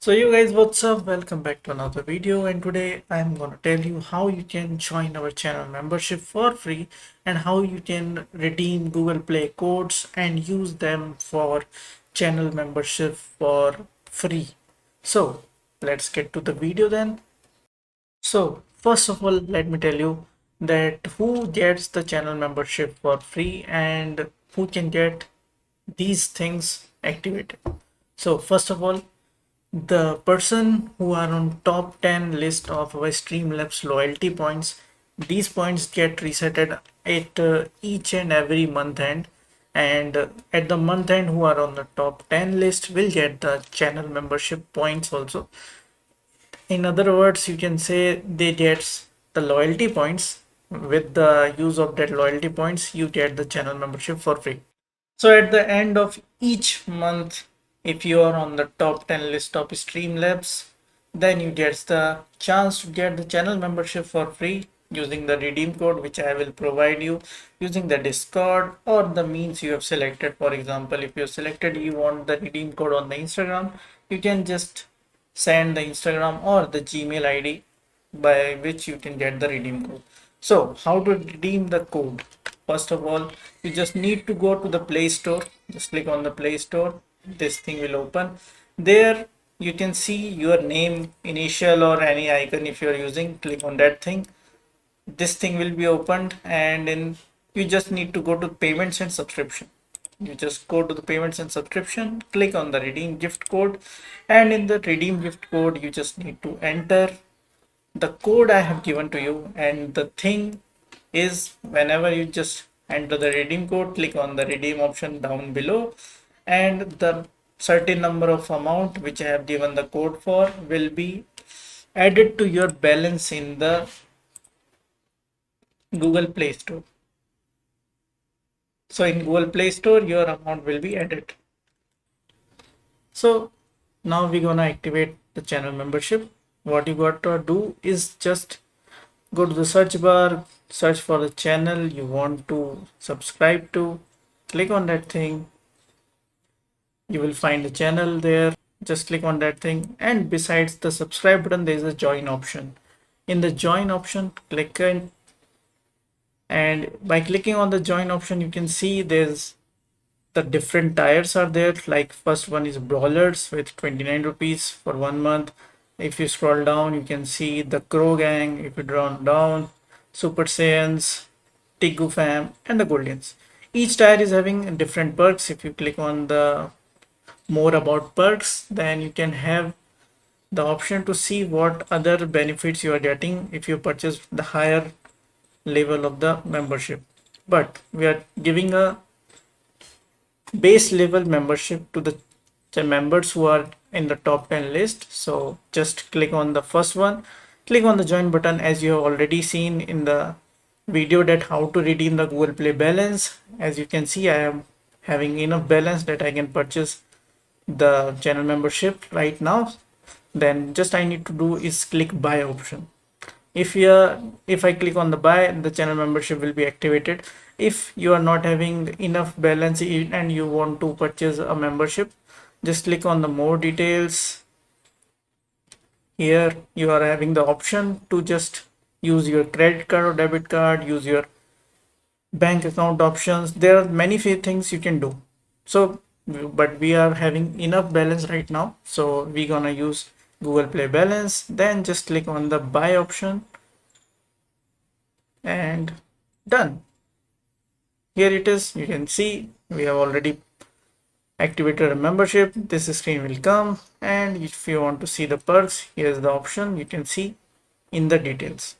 So you guys, what's up? Welcome back to another video, and today I'm going to tell you how you can join our channel membership for free and how you can redeem Google Play codes and use them for channel membership for free. So let's get to the video then. So first of all, let me tell you that who gets the channel membership for free and who can get these things activated. So first of all, the person who are on top 10 list of our Streamlabs loyalty points, these points get resetted at each and every month end, and at the month end who are on the top 10 list will get the channel membership points also. In other words, you can say they get the loyalty points. With the use of that loyalty points, you get the channel membership for free. So at the end of each month, if you are on the top 10 list of Streamlabs, then you get the chance to get the channel membership for free using the redeem code which I will provide you using the Discord or the means you have selected. For example, if you selected you want the redeem code on the Instagram, you can just send the Instagram or the Gmail ID by which you can get the redeem code. So how to redeem the code? First of all, you just need to go to the Play Store. Just click on the Play Store. This thing will open. There you can see your name, initial or any icon if you are using. Click on that thing. This thing will be opened, and then you just need to go to payments and subscription. You just go to the payments and subscription, click on the redeem gift code, and in the redeem gift code you just need to enter the code I have given to you. And the thing is, whenever you just enter the redeem code, click on the redeem option down below, and the certain number of amount which I have given the code for will be added to your balance in the Google Play Store. So in Google Play Store, your amount will be added. So now we're gonna activate the channel membership. What you got to do is just go to the search bar, search for the channel you want to subscribe to, click on that thing. You will find the channel there. Just click on that thing, and besides the subscribe button, there is a join option. In the join option, click in, and by clicking on the join option, you can see there's the different tires are there. Like first one is brawlers with 29 rupees for 1 month. If you scroll down, you can see the Crow Gang. If you draw down, Super Saiyans, Tigu Fam, and the Goldians. Each tire is having different perks. If you click on the more about perks, then you can have the option to see what other benefits you are getting if you purchase the higher level of the membership. But we are giving a base level membership to the members who are in the top 10 list. So just click on the first one, click on the join button. As you have already seen in the video that how to redeem the Google Play balance, as you can see I am having enough balance that I can purchase the channel membership right now. Then just I need to do is click buy option. If I click on the buy, the channel membership will be activated. If you are not having enough balance and you want to purchase a membership, just click on the more details. Here you are having the option to just use your credit card or debit card, use your bank account options. There are many things you can do. So but we are having enough balance right now, so we're gonna use Google Play balance. Then just click on the buy option and done. Here it is. You can see we have already activated a membership. This screen will come, and if you want to see the perks, here's the option. You can see in the details.